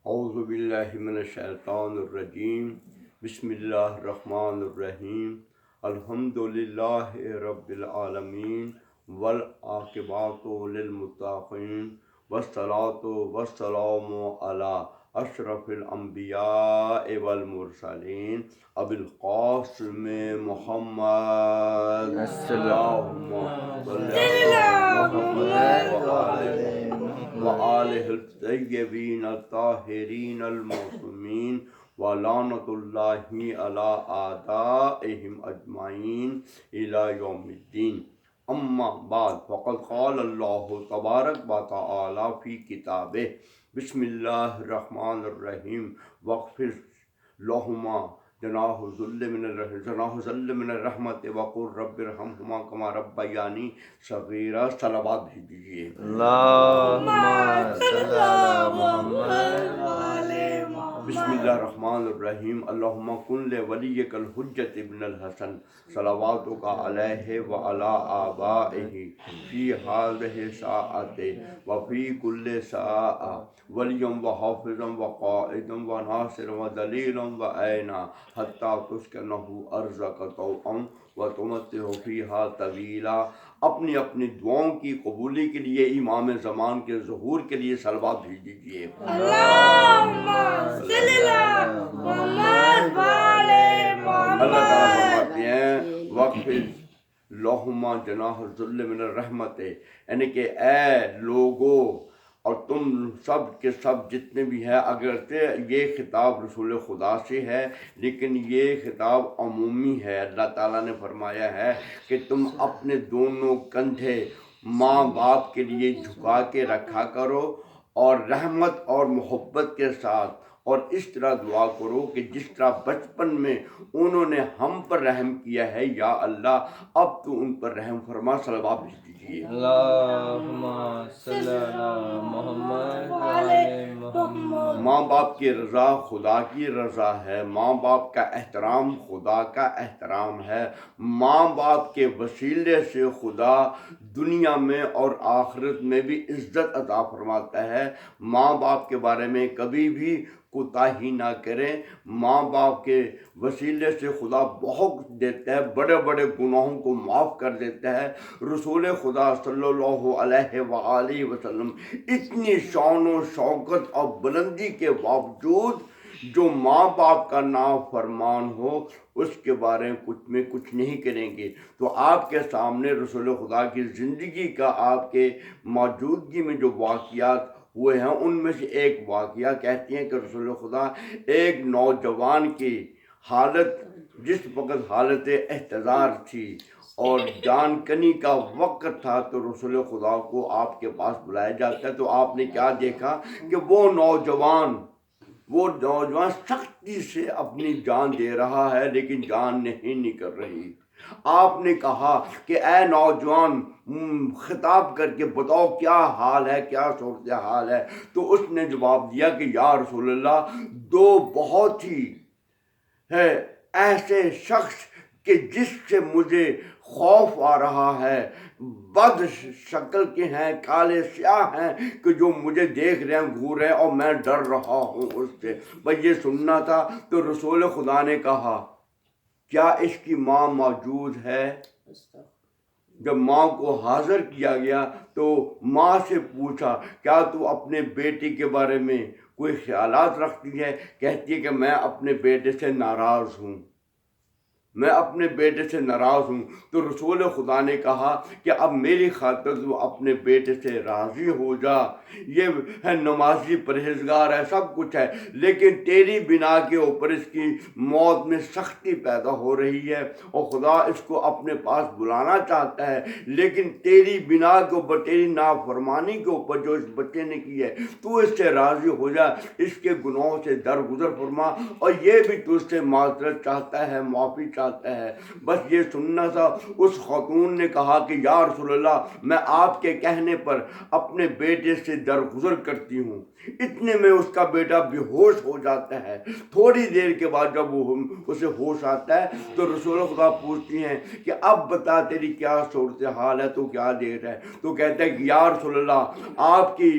اعوذ باللہ من الشیطان الرجیم بسم اللہ الرحمن الرحیم الحمد للہ رب العالمین والعاقبۃ للمتقین والصلاۃ والسلام علی اشرف الانبیاء والمرسلین ابی القاسم محمد اللہم صلی علی محمد وآلہ الطیبین الطاہرین المعصومین ولعنۃ اللہ علی اعدائہم اجمعین الی یوم الدین اما بعد فقد قال اللہ تبارک و تعالی فی کتابہ بسم اللہ الرحمن الرحیم واغفر لہما جناح ذل من الرحمت وقل رب ارحمہما کما ربیانی صغیرا. صلوات بھیج دیجیے. اللہم صلی علی محمد وعلی محمد. بسم اللہ الرحمن الرحیم. اللہم کن لولیک الحجۃ ابن الحسن صلواتک علیہ وعلی آبائہ فی ہذہ الساعۃ وفی کل ساعۃ ولیًا وحافظا وقائدا وناصرا ودلیلا وعینا حتی تسکنہ ارضک طوعا وتمتعہ فیہا طویلا. اپنی اپنی دعاؤں کی قبولی کے لیے امام زمان کے ظہور کے لیے صلوات بھیج دیجیے. اللہم صلی علی محمد وعلی محمد. اللہ تعالیٰ فرماتے ہیں وَقْفِرْ لَهُمَا جَنَاحَ الذُّلِّ مِنَ الرَّحْمَتِ، یعنی کہ اے لوگو اور تم سب کے سب جتنے بھی ہیں، اگرچہ یہ خطاب رسول خدا سے ہے لیکن یہ خطاب عمومی ہے. اللہ تعالیٰ نے فرمایا ہے کہ تم اپنے دونوں کندھے ماں باپ کے لیے جھکا کے رکھا کرو اور رحمت اور محبت کے ساتھ، اور اس طرح دعا کرو کہ جس طرح بچپن میں انہوں نے ہم پر رحم کیا ہے، یا اللہ اب تو ان پر رحم فرما. صلوات بھیج دیجیے. اللہم صلی علی محمد وعلی محمد. ماں باپ کی رضا خدا کی رضا ہے، ماں باپ کا احترام خدا کا احترام ہے. ماں باپ کے وسیلے سے خدا دنیا میں اور آخرت میں بھی عزت عطا فرماتا ہے. ماں باپ کے بارے میں کبھی بھی کوتاہی نہ کریں. ماں باپ کے وسیلے سے خدا بہت دیتا ہے، بڑے بڑے گناہوں کو معاف کر دیتا ہے. رسول خدا صلی اللہ علیہ وآلہ وسلم اتنی شان و شوکت اور بلندی کے باوجود جو ماں باپ کا نافرمان ہو اس کے بارے میں کچھ نہیں کریں گے. تو آپ کے سامنے رسول خدا کی زندگی کا آپ کے موجودگی میں جو واقعات ہوئے ہیں ان میں سے ایک واقعہ کہتے ہیں کہ رسول خدا ایک نوجوان کی حالت، جس وقت حالت احتضار تھی اور جان کنی کا وقت تھا، تو رسول خدا کو آپ کے پاس بلایا جاتا ہے. تو آپ نے کیا دیکھا کہ وہ نوجوان سختی سے اپنی جان دے رہا ہے لیکن جان نہیں نکل رہی. آپ نے کہا کہ اے نوجوان خطاب کر کے بتاؤ کیا حال ہے، کیا صورتحال ہے. تو اس نے جواب دیا کہ یا رسول اللہ، دو بہت ہی ہے ایسے شخص کہ جس سے مجھے خوف آ رہا ہے، بد شکل کے ہیں، کالے سیاہ ہیں، کہ جو مجھے دیکھ رہے ہیں گھور رہے ہیں اور میں ڈر رہا ہوں اس سے. بس یہ سننا تھا. تو رسول خدا نے کہا کیا اس کی ماں موجود ہے؟ جب ماں کو حاضر کیا گیا تو ماں سے پوچھا کیا تو اپنے بیٹی کے بارے میں کوئی خیالات رکھتی ہے؟ کہتی ہے کہ میں اپنے بیٹے سے ناراض ہوں، میں اپنے بیٹے سے ناراض ہوں. تو رسول خدا نے کہا کہ اب میری خاطر تو اپنے بیٹے سے راضی ہو جا. یہ ہے نمازی، پرہیزگار ہے، سب کچھ ہے، لیکن تیری بنا کے اوپر اس کی موت میں سختی پیدا ہو رہی ہے اور خدا اس کو اپنے پاس بلانا چاہتا ہے. لیکن تیری بنا کے اوپر، تیری نافرمانی کے اوپر جو اس بچے نے کی ہے، تو اس سے راضی ہو جا، اس کے گناہوں سے درگزر فرما. اور یہ بھی تجھ سے معذرت چاہتا ہے، معافی چاہتا جاتا ہے۔ بس یہ سننا تھا۔ اس خاتون نے کہا کہ یا رسول اللہ، میں آپ کے کہنے پر اپنے بیٹے سے درگزر کرتی ہوں۔ اتنے میں اس کا بیٹا بے ہوش ہو جاتا ہے۔ تھوڑی دیر کے بعد جب وہ اسے ہوش آتا ہے تو رسول خدا پوچھتی ہیں کہ اب بتا تیری کیا صورتحال ہے، تو کیا دیر ہے؟ تو کہتا ہے کہ یا رسول اللہ، آپ کی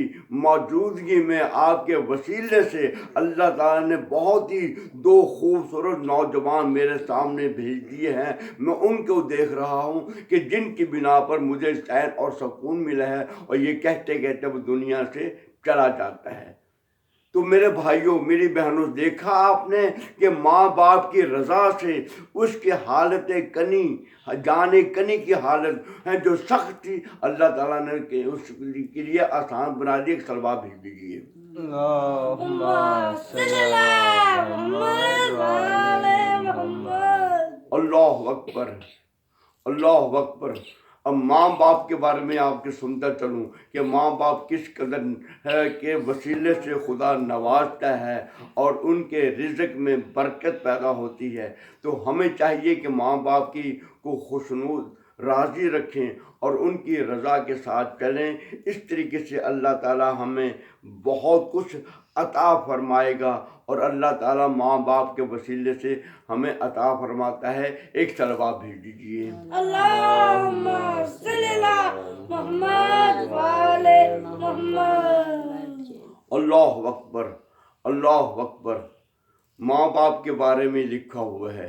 موجودگی میں آپ کے وسیلے سے اللہ تعالیٰ نے بہت ہی دو خوبصورت نوجوان میرے سامنے بھیج دیے ہیں، میں ان کو دیکھ رہا ہوں کہ جن کی بنا پر مجھے چین اور سکون ملا ہے، اور یہ کہتے کہتے وہ دنیا سے چلا جاتا ہے۔ تو میرے بھائیوں، میری بہنوں، دیکھا آپ نے کہ ماں باپ کی رضا سے اس کی حالت کنی، جان کنی کی حالت ہے جو سخت تھی، اللہ تعالیٰ نے اس کے لیے آسان بنا دی۔ ایک سلوہ بھیج دیجیے۔ اللہم صلی علی محمد وعلی محمد۔ اللہ اکبر، اللہ اکبر۔ اب ماں باپ کے بارے میں آپ کے سنتا چلوں کہ ماں باپ کس قدر ہے کہ وسیلے سے خدا نوازتا ہے اور ان کے رزق میں برکت پیدا ہوتی ہے۔ تو ہمیں چاہیے کہ ماں باپ کی کو خوشنود راضی رکھیں اور ان کی رضا کے ساتھ چلیں۔ اس طریقے سے اللہ تعالیٰ ہمیں بہت کچھ عطا فرمائے گا، اور اللہ تعالیٰ ماں باپ کے وسیلے سے ہمیں عطا فرماتا ہے۔ ایک سلوہ بھیج دیجیے۔ اللہم صلی علی محمد وعلی محمد۔ اللہ اکبر، اللہ اکبر۔ ماں باپ کے بارے میں لکھا ہوا ہے،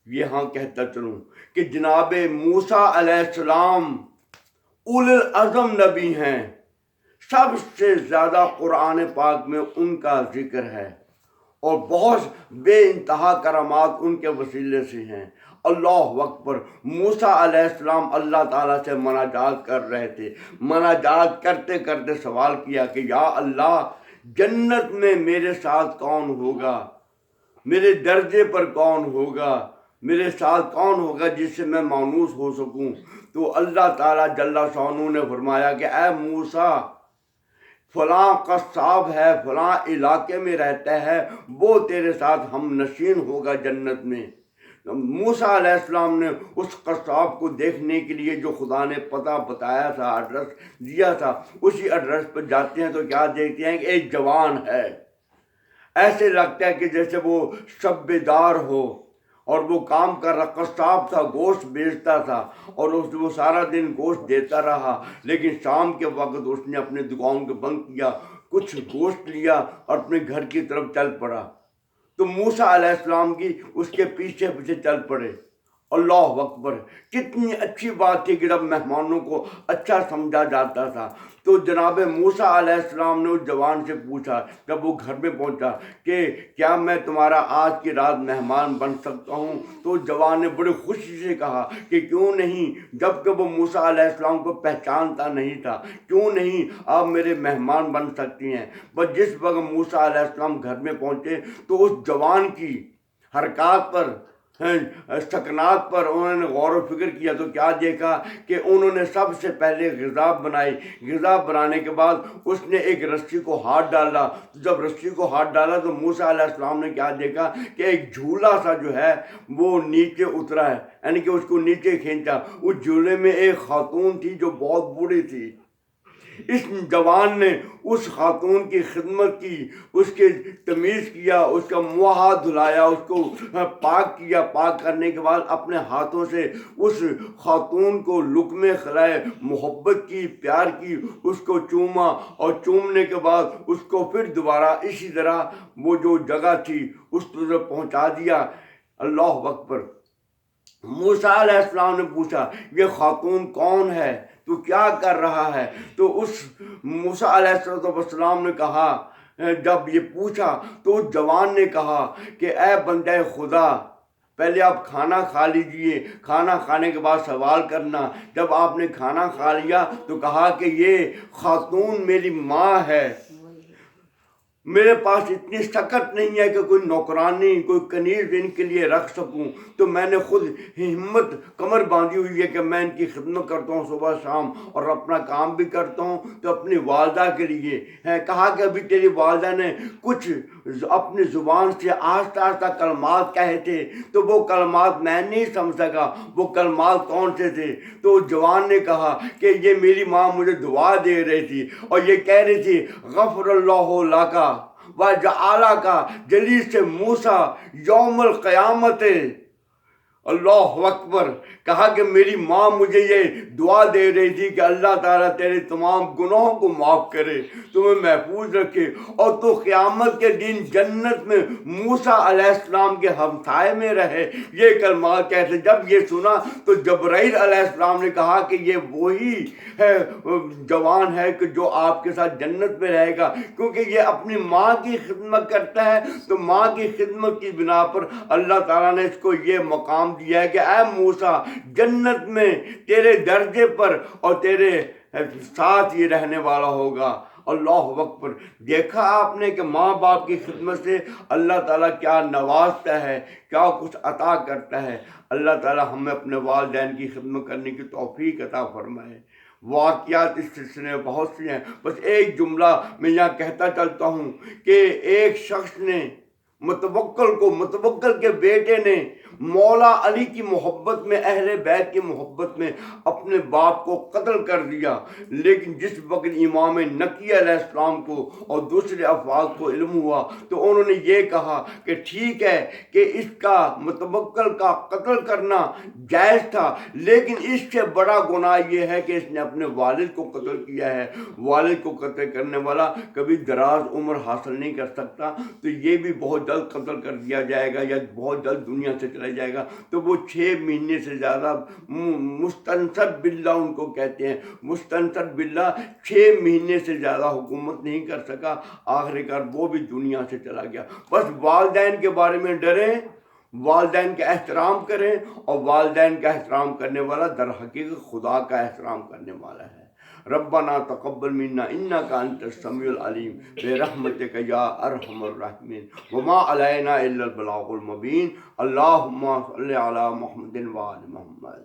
یہاں کہتا چلوں کہ جناب موسیٰ علیہ السلام اولو العزم نبی ہیں، سب سے زیادہ قرآن پاک میں ان کا ذکر ہے، اور بہت بے انتہا کرامات ان کے وسیلے سے ہیں۔ اللہ اکبر۔ موسیٰ علیہ السلام اللہ تعالیٰ سے مناجات کر رہے تھے۔ مناجات کرتے کرتے سوال کیا کہ یا اللہ، جنت میں میرے ساتھ کون ہوگا؟ میرے درجے پر کون ہوگا؟ میرے ساتھ کون ہوگا جس سے میں مانوس ہو سکوں؟ تو اللہ تعالیٰ جل شانہ نے فرمایا کہ اے موسیٰ، فلاں قصاب ہے، فلاں علاقے میں رہتا ہے، وہ تیرے ساتھ ہم نشین ہوگا جنت میں۔ موسیٰ علیہ السلام نے اس قصاب کو دیکھنے کے لیے جو خدا نے پتہ بتایا تھا، ایڈریس دیا تھا، اسی ایڈریس پر جاتے ہیں تو کیا دیکھتے ہیں کہ ایک جوان ہے، ایسے لگتا ہے کہ جیسے وہ شب دار ہو، اور وہ کام کر رہا، قصاب تھا، گوشت بیچتا تھا، اور وہ سارا دن گوشت دیتا رہا، لیکن شام کے وقت اس نے اپنے دکان کو بند کیا، کچھ گوشت لیا اور اپنے گھر کی طرف چل پڑا۔ تو موسیٰ علیہ السلام کی اس کے پیچھے پیچھے چل پڑے۔ اللہ اکبر۔ کتنی اچھی بات تھی کہ جب مہمانوں کو اچھا سمجھا جاتا تھا۔ تو جناب موسیٰ علیہ السلام نے اس جوان سے پوچھا جب وہ گھر میں پہنچا کہ کیا میں تمہارا آج کی رات مہمان بن سکتا ہوں؟ تو اس جوان نے بڑی خوشی سے کہا کہ کیوں نہیں، جب کہ وہ موسیٰ علیہ السلام کو پہچانتا نہیں تھا، کیوں نہیں، آپ میرے مہمان بن سکتی ہیں۔ بس جس وقت موسیٰ علیہ السلام گھر میں پہنچے تو اس جوان کی حرکات پر، سکنات پر انہوں نے غور و فکر کیا تو کیا دیکھا کہ انہوں نے سب سے پہلے غذا بنائی۔ غذا بنانے کے بعد اس نے ایک رسی کو ہاتھ ڈالا۔ جب رسی کو ہاتھ ڈالا تو موسیٰ علیہ السلام نے کیا دیکھا کہ ایک جھولا سا جو ہے وہ نیچے اترا ہے، یعنی کہ اس کو نیچے کھینچا۔ اس جھولے میں ایک خاتون تھی جو بہت بوڑھی تھی۔ اس جوان نے اس خاتون کی خدمت کی، اس کے تمیز کیا، اس کا منہ ہاتھ دھلایا، اس کو پاک کیا۔ پاک کرنے کے بعد اپنے ہاتھوں سے اس خاتون کو لقمے کھلائے، محبت کی، پیار کی، اس کو چوما، اور چومنے کے بعد اس کو پھر دوبارہ اسی طرح وہ جو جگہ تھی اس طرف پہنچا دیا۔ اللہ اکبر۔ موسیٰ علیہ السلام نے پوچھا یہ خاتون کون ہے، تو کیا کر رہا ہے؟ تو اس موسیٰ علیہ السلام نے کہا، جب یہ پوچھا تو اس جوان نے کہا کہ اے بندہ خدا، پہلے آپ کھانا کھا لیجئے، کھانا کھانے کے بعد سوال کرنا۔ جب آپ نے کھانا کھا لیا تو کہا کہ یہ خاتون میری ماں ہے۔ میرے پاس اتنی سکت نہیں ہے کہ کوئی نوکرانی کوئی کنیز ان کے لیے رکھ سکوں، تو میں نے خود ہمت کمر باندھی ہوئی ہے کہ میں ان کی خدمت کرتا ہوں صبح شام، اور اپنا کام بھی کرتا ہوں۔ تو اپنی والدہ کے لیے کہا کہ ابھی تیری والدہ نے کچھ اپنی زبان سے آہستہ آہستہ کلمات کہے تھے، تو وہ کلمات میں نہیں سمجھ سکا وہ کلمات کون سے تھے۔ تو جوان نے کہا کہ یہ میری ماں مجھے دعا دے رہی تھی اور یہ کہہ رہی تھی غفر اللہ لکا وجعلک جلیس موسیٰ یوم القیامت۔ اللہ اکبر! کہا کہ میری ماں مجھے یہ دعا دے رہی تھی کہ اللہ تعالیٰ تیرے تمام گناہوں کو معاف کرے، تمہیں محفوظ رکھے، اور تو قیامت کے دن جنت میں موسیٰ علیہ السلام کے ہمسائے میں رہے۔ یہ کلمات کہتے جب یہ سنا تو جبرائیل علیہ السلام نے کہا کہ یہ وہی ہے جوان ہے کہ جو آپ کے ساتھ جنت میں رہے گا، کیونکہ یہ اپنی ماں کی خدمت کرتا ہے۔ تو ماں کی خدمت کی بنا پر اللہ تعالیٰ نے اس کو یہ مقام دیا ہے کہ اے موسیٰ جنت میں تیرے درجے پر اور تیرے ساتھ یہ رہنے والا ہوگا۔ اللہ اکبر! دیکھا آپ نے کہ ماں باپ کی خدمت سے اللہ تعالیٰ کیا نوازتا ہے، کیا کچھ عطا کرتا ہے۔ اللہ تعالیٰ ہمیں اپنے والدین کی خدمت کرنے کی توفیق عطا فرمائے۔ واقعات اس سلسلے میں بہت سی ہیں، بس ایک جملہ میں یہاں کہتا چلتا ہوں کہ ایک شخص نے متوکل کے بیٹے نے مولا علی کی محبت میں، اہل بیت کی محبت میں اپنے باپ کو قتل کر دیا، لیکن جس وقت امام نقی علیہ السلام کو اور دوسرے افراد کو علم ہوا تو انہوں نے یہ کہا کہ ٹھیک ہے کہ اس کا متوکل کا قتل کرنا جائز تھا، لیکن اس سے بڑا گناہ یہ ہے کہ اس نے اپنے والد کو قتل کیا ہے۔ والد کو قتل کرنے والا کبھی دراز عمر حاصل نہیں کر سکتا، تو یہ بھی بہت جلد قتل کر دیا جائے گا یا بہت جلد دنیا سے چلا جائے گا۔ تو وہ 6 مہینے سے زیادہ مستنصر باللہ ان کو کہتے ہیں، مستنصر باللہ 6 مہینے سے زیادہ حکومت نہیں کر سکا، آخر وہ بھی دنیا سے چلا گیا۔ بس والدین کے بارے میں ڈریں، والدین کا احترام کریں، اور والدین کا احترام کرنے والا در حقیقت خدا کا احترام کرنے والا ہے۔ ربنا تقبل منا انک انت السمیع العلیم برحمتک یا ارحم الراحمین وما علینا الا البلاغ المبین۔ اللہم صل علی محمد وآل محمد۔